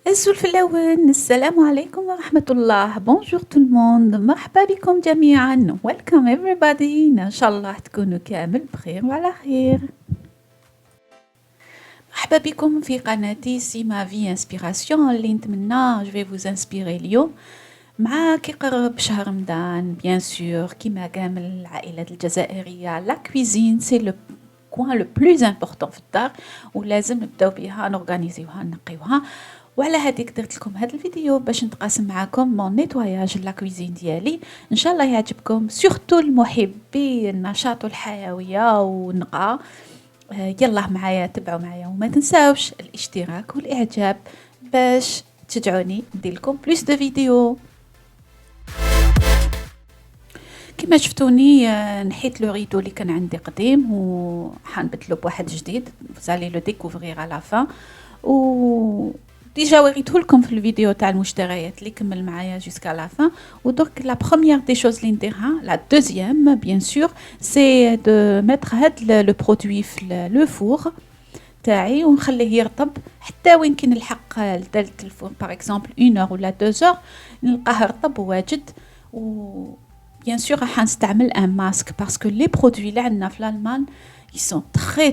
الزول الأول السلام عليكم ورحمة الله. Bonjour tout le monde. مرحبا بكم جميعا. Welcome everybody. إن شاء الله تكونوا كامل بخير وعلى خير. مرحبا بكم في قناتي سي ما في انسبيراسيون اللي نتمنى جو في vous inspirer اليوم مع كي قرب شهر رمضان. بيان سور كيما كامل العائلات الجزائرية لا كويزين سي لو كوان لو بلوز امبورطون في الدار ولازم نبداو بها نورغانيزيوها نقيوها. وعلى هذيك درت لكم هذا الفيديو باش نتقاسم معكم مون نيتواياج لا كويزين ديالي. ان شاء الله يعجبكم سورتو المحبي النشاط والحيويه والنقاء. يلا معايا تبعوا معايا وما تنساوش الاشتراك والاعجاب باش تشجعوني ندير لكم بلوس دو فيديو. كما شفتوني نحيت لو ريدو اللي كان عندي قديم وحنبدلو بواحد جديد. فزالي لو ديكوفرير على فان و ديجا وريته لكم في الفيديو تاع المشتريات اللي كمل معايا جوسكا لا فان. ودرك لا بروميير دي شوز اللي نديرها لا دوزيام بيان سور سي دو ميتر هاد لو برودوي في لو فور تاعي ونخليه يرطب حتى وين كي نلحق لدالة الفور باغ اكزومبل 1 اور ولا 2 اور نلقاه رطب وواجد. و بيان سور راح نستعمل ان ماسك باسكو لي برودوي اللي عندنا في الالمان ils sont très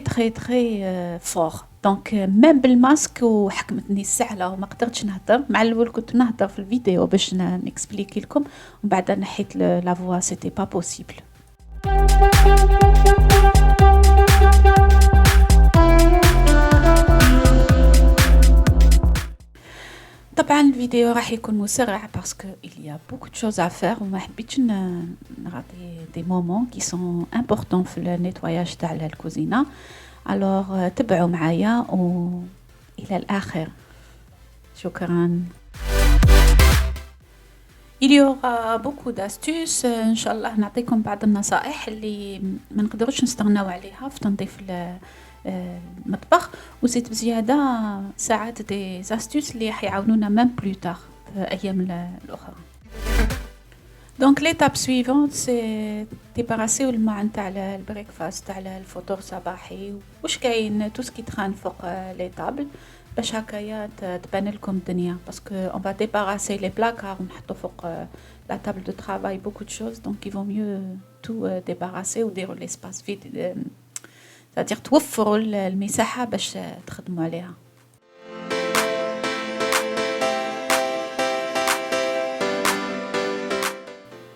fort. دونك ميم بالماسك وحكمتني السعله وما قدرتش نهضر. مع الاول كنت نهضر في الفيديو باش نكسبليكي لكم ومن بعد نحيت لا فوا سيتي با بوسيبل. طبعا الفيديو راح يكون مسرع باسكو il y a beaucoup de choses à faire وما حبيتش نعطي دي مومون كي سون امبورطون في النيتواياج تاع الكوزينه. الوغ تبعوا معايا والى الاخر. شكرا. il y aura beaucoup d'astuces. ان شاء الله نعطيكم بعض النصائح اللي ما نقدروش نستغناو عليها في تنظيف المطبخ وزيد بزياده ساعات دي زاستوس اللي حيعاونونا ميم بلو تار في ايام الاخرى. دونك ليتاب سويفونت سي ديباراسيو الماعن تاع البريكفاست تاع الفطور الصباحي واش كاين تو سكي تران فوق لي طابل باش هكايا تبان لكم الدنيا باسكو اون با ديباراسي لي بلاكار ونحطو فوق لا تابل دو ترافاي بوكو دو شوز دونك يفو ميو تو ديباراسي وديروا ليسباس فيد c'est-à-dire توفروا المساحه باش تخدموا عليها.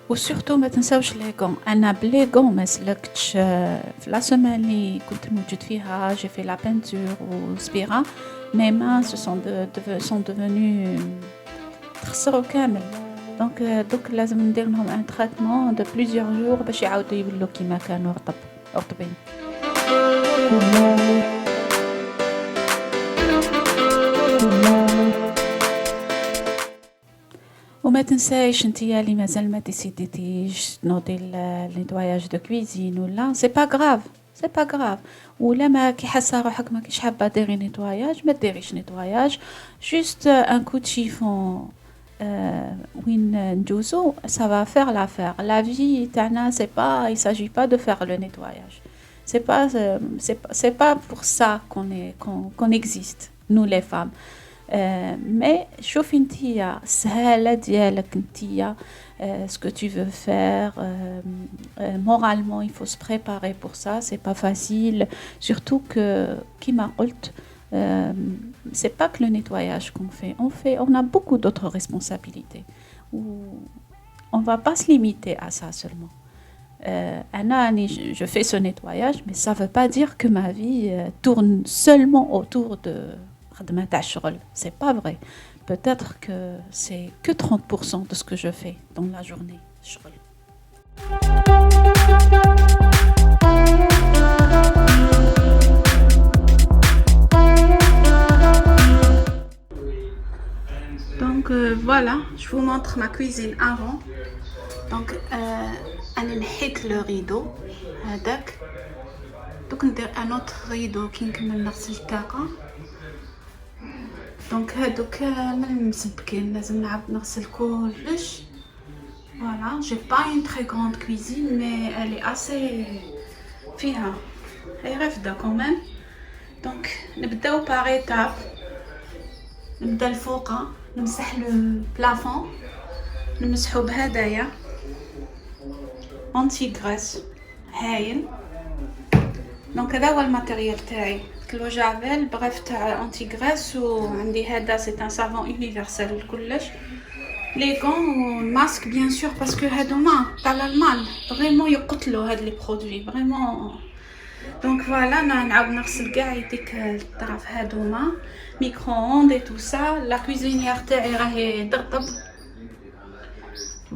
وسورتو ما تنساوش لي غون. انا بلي غون ما سلكتش في لا سيمين اللي كنت موجود فيها جي في لا بينتور وسبيرا مي ما سون ديفونو تخسروا كامل. دونك دوك لازم ندير لهم ان تريتمون دو بليزيور جور باش يعاودوا يولوا كيما كانوا رطبين. وما تنسايش نتيا اللي مازال ما ديسيديتيش تنوضي النيتواياج دو كويزين ولا سي با غراف سي با غراف ولا ما كي حاسه روحك ما كيش حابه ديري نيتواياج ما ديريش نيتواياج جوست ان كو دو شيفون وين ندوزو ça va faire l'affaire. La vie تاعنا c'est pas il s'agit pas de faire le nettoyage. C'est pas pour ça qu'on existe nous les femmes. Mais شوفي نتيا سهالة ديالك نتيا ce que tu veux faire moralement il faut se préparer pour ça. C'est pas facile surtout que كيما قلت c'est pas que le nettoyage qu'on fait on a beaucoup d'autres responsabilités ou on va pas se limiter à ça seulement. Je fais ce nettoyage mais ça veut pas dire que ma vie tourne seulement autour de خدمة تاع الشغل. C'est pas vrai. Peut-être que c'est que 30% de ce que je fais dans la journée. شغل. Donc voilà, je vous montre ma cuisine avant. Donc أنا نحيت لو ريدو هذاك. دوك ندير ان اوتر ريدو كي نكمل نغسل الطاقة. دونك هادو كامل مسبكين لازم نعاود نغسل كلش. فوالا جي با اون تري غروند كويزين مي الي اسي فيها هي رافده كوميم. دونك نبداو باغ ايتاب. نبدا الفوق نمسح لو بلافون نمسحو بهدايا انتي غريس هايل. دونك هذا هو الماتيريال تاعي كلو جافيل بغيف تاع انتي غريس وعندي هذا سي ان سافون يونيفرسال لكلش لي غون والماسك بيان سور باسكو هادوما تاع الالمان فريمون يقتلوا هاد لي برودوي فريمون. دونك فوالا انا نعاود نغسل كاع يديك الطرف هادوما ميكرو اوند اي تو سا. لا كوزينيير تاعي راهي ترطب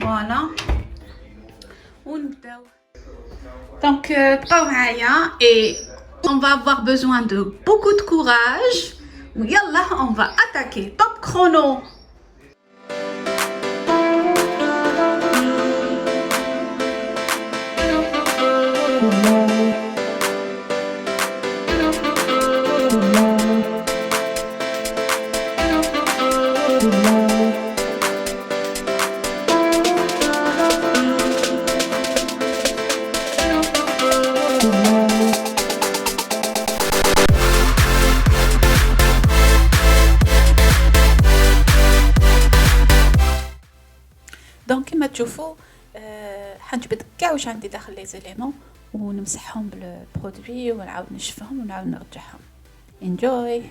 فوالا ونبداو. دونك بقاو معايا اي on va avoir besoin de beaucoup de courage. ويلا on va attaquer. Top chrono. دونك كيما تشوفوا حنجبد كاع واش عندي داخل لي زيليمون ونمسحهم بالبرودوي ونعاود نشفهم ونعاود نرجعهم. انجوي.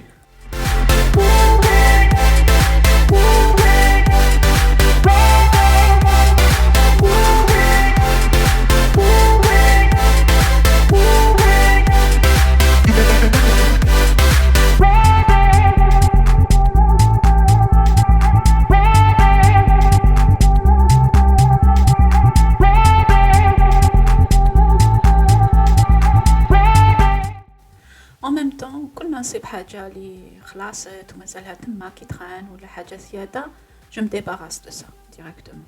نصيب حاجه لي خلاصت ومازالها تما كي تخان ولا حاجه زياده جو مي ديباراس دو سا ديريكتومون.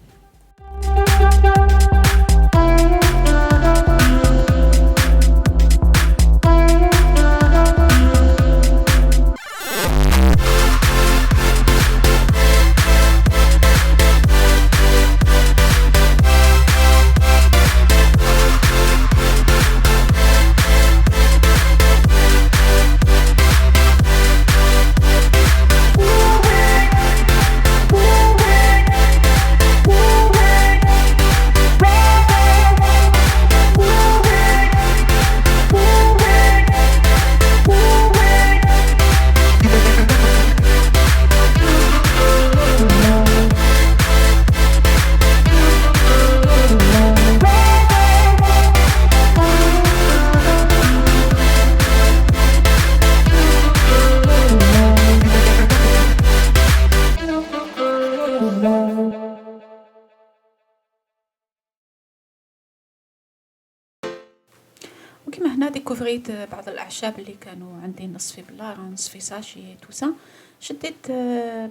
وكما هنا ديكوفريت بعض الاعشاب اللي كانوا عندي نص في بلاره نص في ساشي توسا. شديت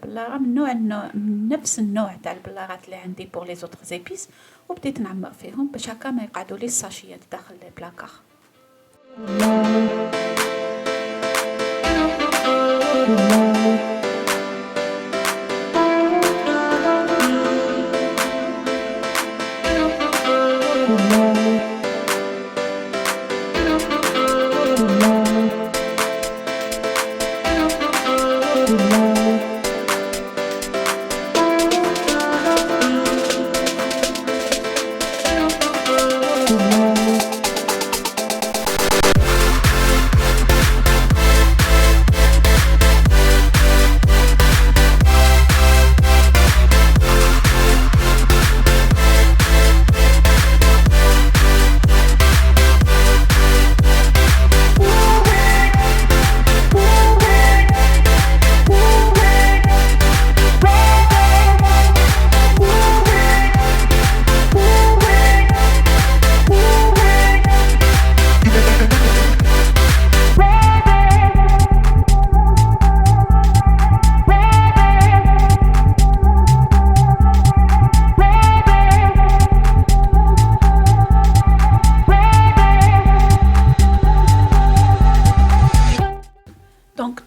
بلاره من من نفس النوع تاع البلارات اللي عندي بور لي زوتر زيبيس وبديت نعمر فيهم باش هكا ما يقعدوا لي الساشيات داخل البلاكار.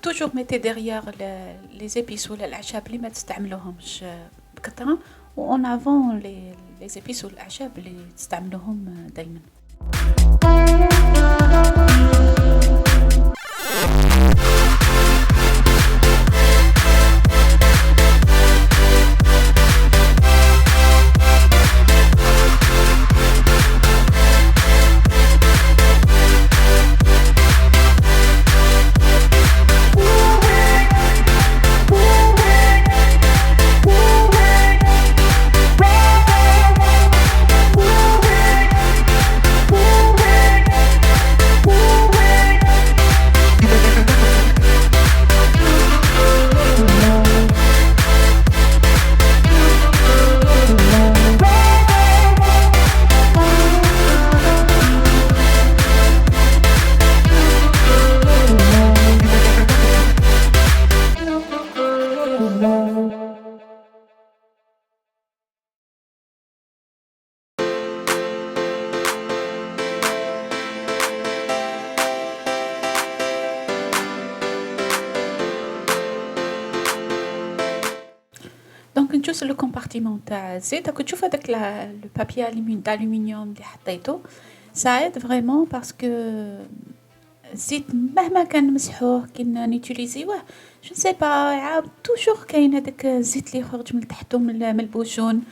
توجور ميتي ديغيير لي زيبيس ولا الاعشاب اللي ما تستعملوهمش بكثره و اون افون لي زيبيس ولا الاعشاب اللي تستعملوهم دائما. دونك نجوز لو كومبارتيمون تاع الزيت. راك تشوف هذاك لو بابي دالومنيوم اللي حطيته ساعد فريمون باسكو الزيت مهما كان نمسحوه كي نيتيليزيوه جو سي با عاود توجور كاين هذاك الزيت اللي يخرج من تحتو من البوشون.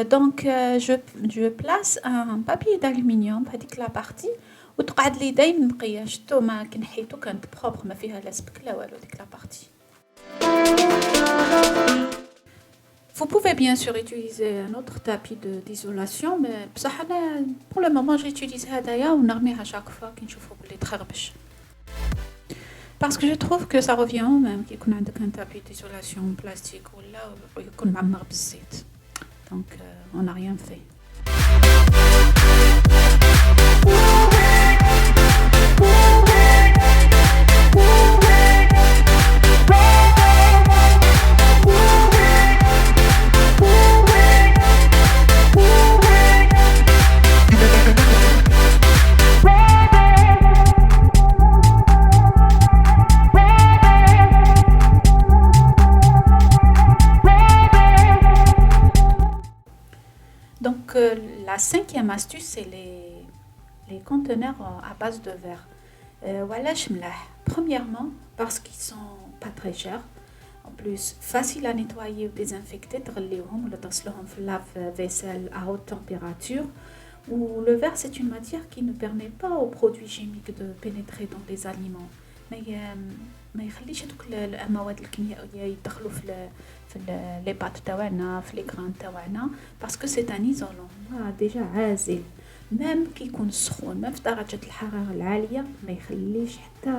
دونك جو بلاس ان بابي دالومنيوم بهذيك لا بارتي وتقعد لي دايما نقيه. شتو ما كي نحيتو كانت بروبر ما فيها لا سبك لا والو ديك لا بارتي. Vous pouvez bien sûr utiliser un autre tapis d'isolation, mais pour le moment j'utilise هدايا ونرميها chaque fois كي نشوفو بلي تخربش. Parce que je trouve que ça revient au même كي يكون عندك un tapis d'isolation plastique ولا يكون معمر بالزيت. Donc on n'a rien fait. Donc la cinquième astuce, c'est les conteneurs à base de verre. Voilà, premièrement, parce qu'ils sont pas très chers. En plus, facile à nettoyer ou désinfecter, تغليوهم ولا تغسلوهم في lave-vaisselle à haute température. Ou le verre, c'est une matière qui ne permet pas aux produits chimiques de pénétrer dans les aliments. ما يخليش هذوك المواد الكيميائيه يدخلوا في لي بات تاعنا في لي غران تاعنا باسكو سي ان ايزولون ديجا عازل. ميم كي يكون سخون ميم في درجه الحراره العاليه ما يخليش حتى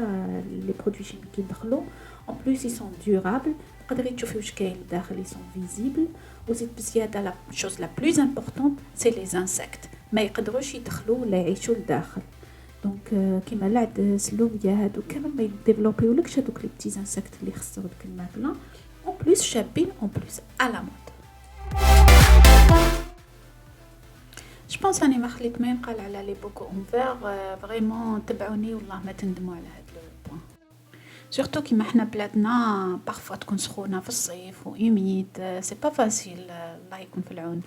لي برودوي كيميك يدخلوا. ان بلوس ils sont durables. تقدري تشوفي واش كاين لداخل ils sont visibles. وزيد بزياده لا شوز لا بلوز امبورطونت سي لي انسيكت ما يقدروش يدخلوا ولا يعيشوا لداخل. دونك كيما العدس اللوبيا هادو كامل ما يديفلوبيولكش هادوك لي بتي انسيكت اللي يخسروا ديك الماكله. اون بليس شابين اون بليس على مود. جو بونس اني ما خليت ما ينقال على لي بوكو اون فير. فريمون تبعوني والله ما تندموا على هاد لو بوين. سورتو كيما حنا بلادنا بارفوا تكون سخونه في الصيف و ايميد سي با فاسيل. الله يكون في العون.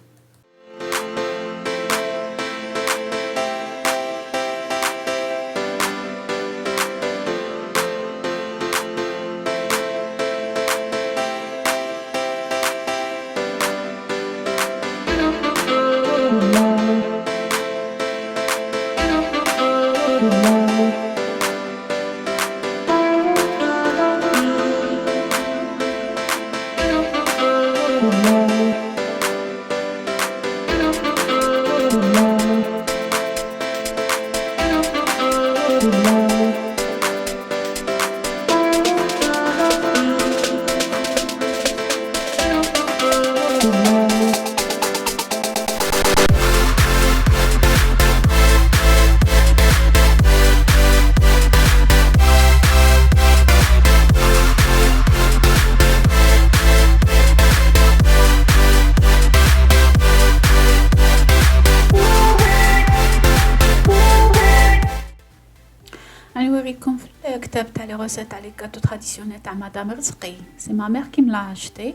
نوريكم في الكتاب تاع لي روسيت تاع لي كاتو تراديسيونيل تاع مدام رزقي. سي ما مير كي ملا اشتي.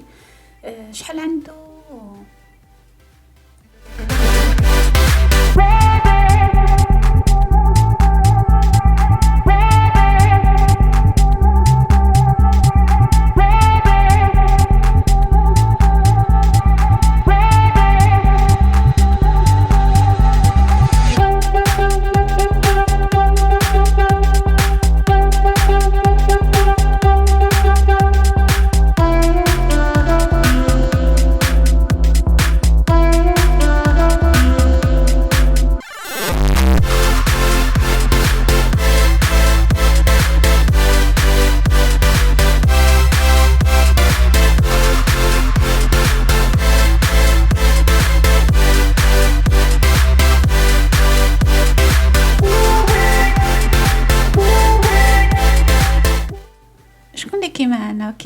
شحال عنده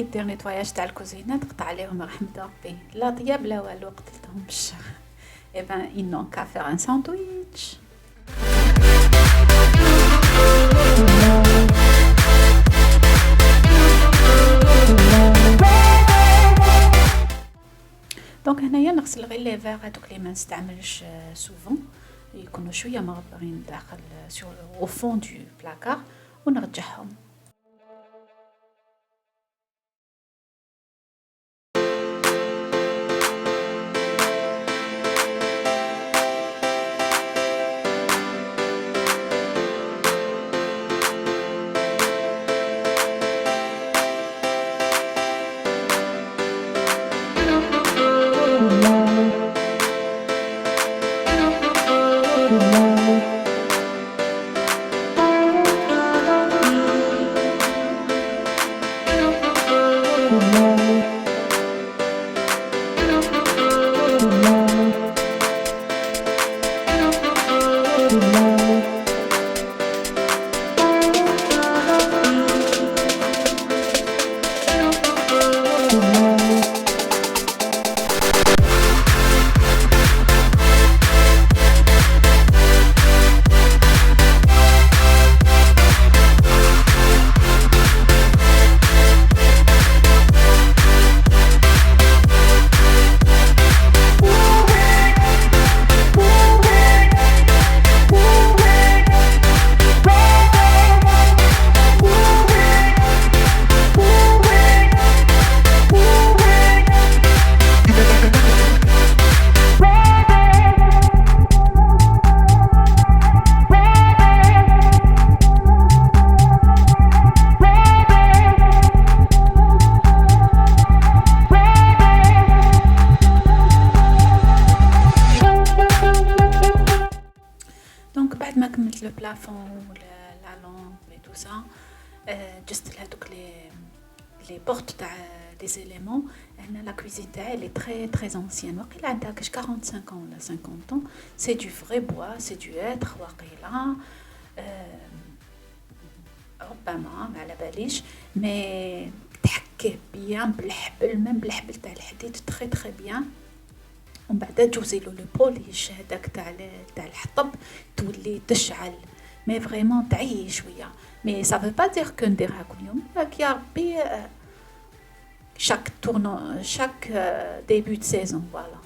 كي دير نيتواياج تاع الكوزينة تقطع عليهم رحمة ربي، لا طياب لا والو، قتلتهمش. Eh ben, ils n'ont qu'à faire un sandwich. دونك هنايا نغسل غير لي فيغ هادوك اللي ما نستعملش سوفون، يكونوا شويه مغبرين داخل سور او فون دو بلاكار، ونرجعهم. Le plafond, la lampe et tout ça, juste là, donc les portes des éléments, la cuisine elle est très très ancienne. Elle a 45 ans, 50 ans. C'est du vrai bois, c'est du hêtre, ربما ما على باليش، mais تحكي bien بالحبل، même بالحبل تاع الحديد très très bien. ومن بعد تجوزي له لو بوليش هذاك تاع الحطب، تولي تشعل مي فريمون تعيي شويه. مي سا فو با دير كو نديرها كل يوم، راك يا ربي شاك تورنو شاك ديبي دو سيزون فوالا.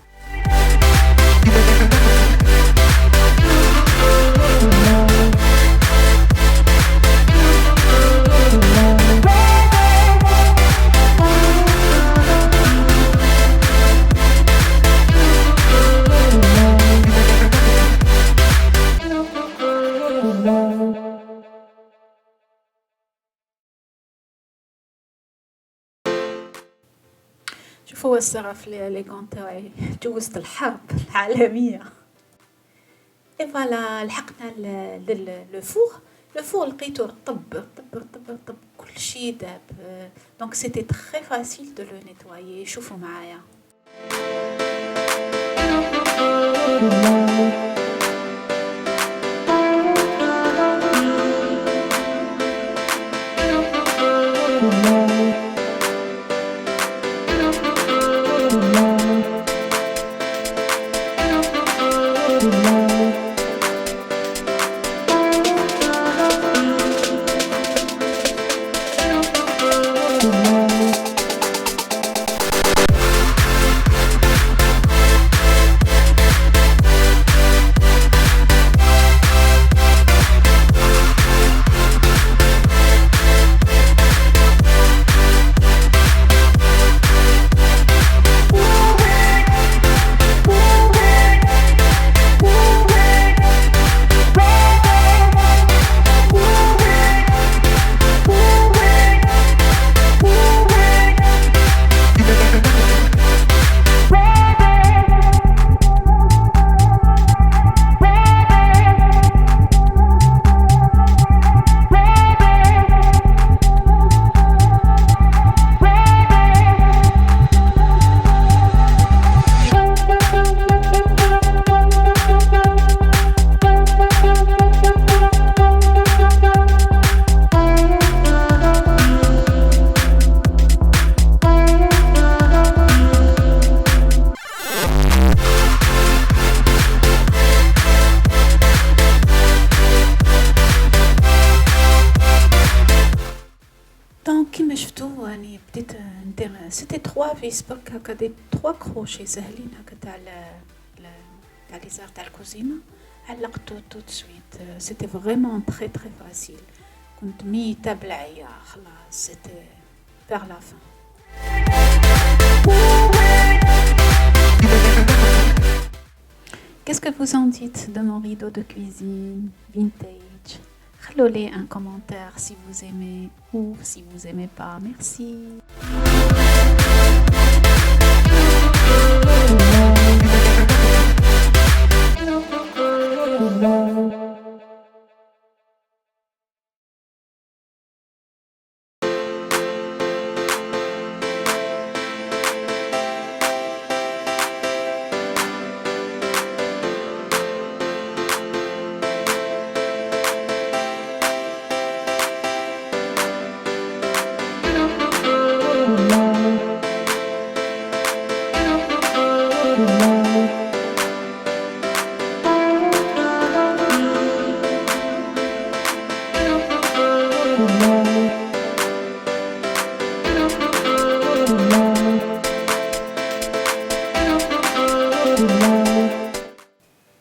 شوفوا الصرف لي كون تاعي جوزت الحرب العالميه. اي فوالا لحقنا لو فور لقيتو رطب كل شيء داب، دونك سيتي تري فاسيل دو لو نيتوايي. شوفوا معايا c'était 3 vis برك هكا دي 3 كروشي سهلين هكا تاع لي زار تاع الكوزينه علقته tout de suite. C'était vraiment très très facile. كنت ميتة بالعيا خلاص. C'était vers la fin. Qu'est-ce que vous en dites de mon rideau de cuisine vintage? Khloulé un commentaire si vous aimez ou si vous aimez pas. Merci.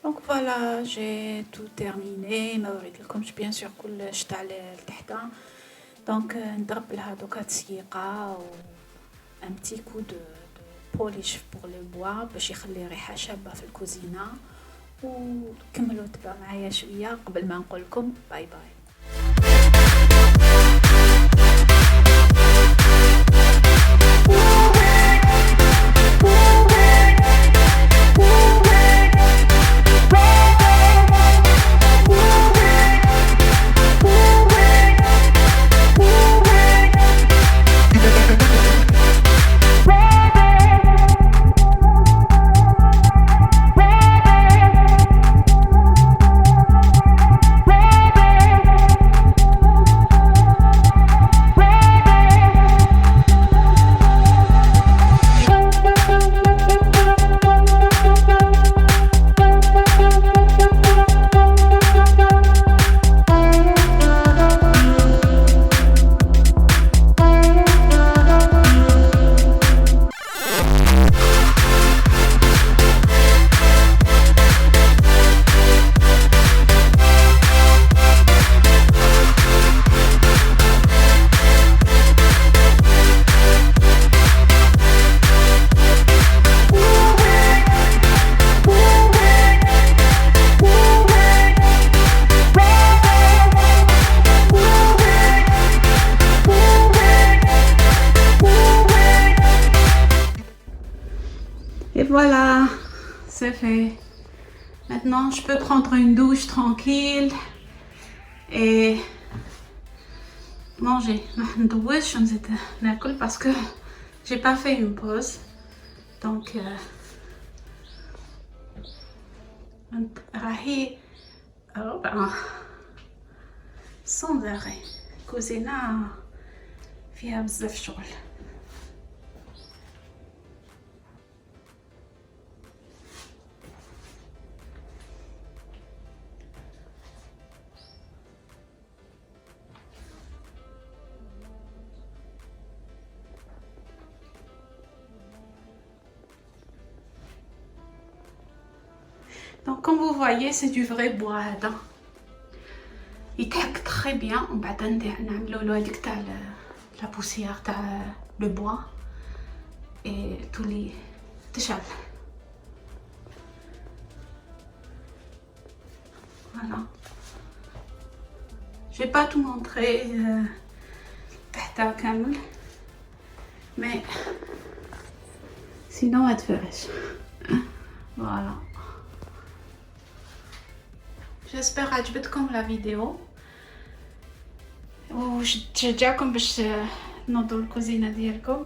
Donc voilà, j'ai tout terminé. ما وريت لكمش بيان سور كلش تاع لتحت. دونك نضرب لها دوكا تسييقه و ان بتي كو دو بوليش بور لو بوا باش يخلي ريحه شابه في الكوزينه. وكملوا تبعوا معايا شويه قبل ما نقول لكم باي باي. Et voilà, c'est fait. Maintenant, je peux prendre une douche tranquille et manger. Je ne sais pas parce que j'ai pas fait une pause. Donc, sans arrêt. Cousina, فيها بزاف شغل. Donc comme vous voyez, c'est du vrai bois هذا. يتحك très bien. وبعد نعملوا له هذيك تاع la poussière تاع le bois et tous les تشعل. Voilà. Je vais pas tout montrer تحتها كامل. Mais sinon ما تفرش. Voilà. J'espère عجبتكم la vidéo. وشجعكم باش تنوضوا الكوزينه ديالكم.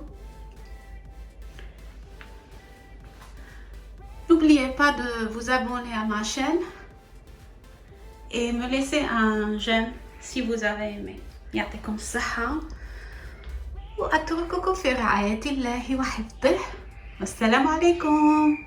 N'oubliez pas de vous abonner à ma chaîne et me laisser un j'aime si vous avez aimé. يعطيكم الصحة وأترككم في رعاية الله وحفظه. والسلام عليكم.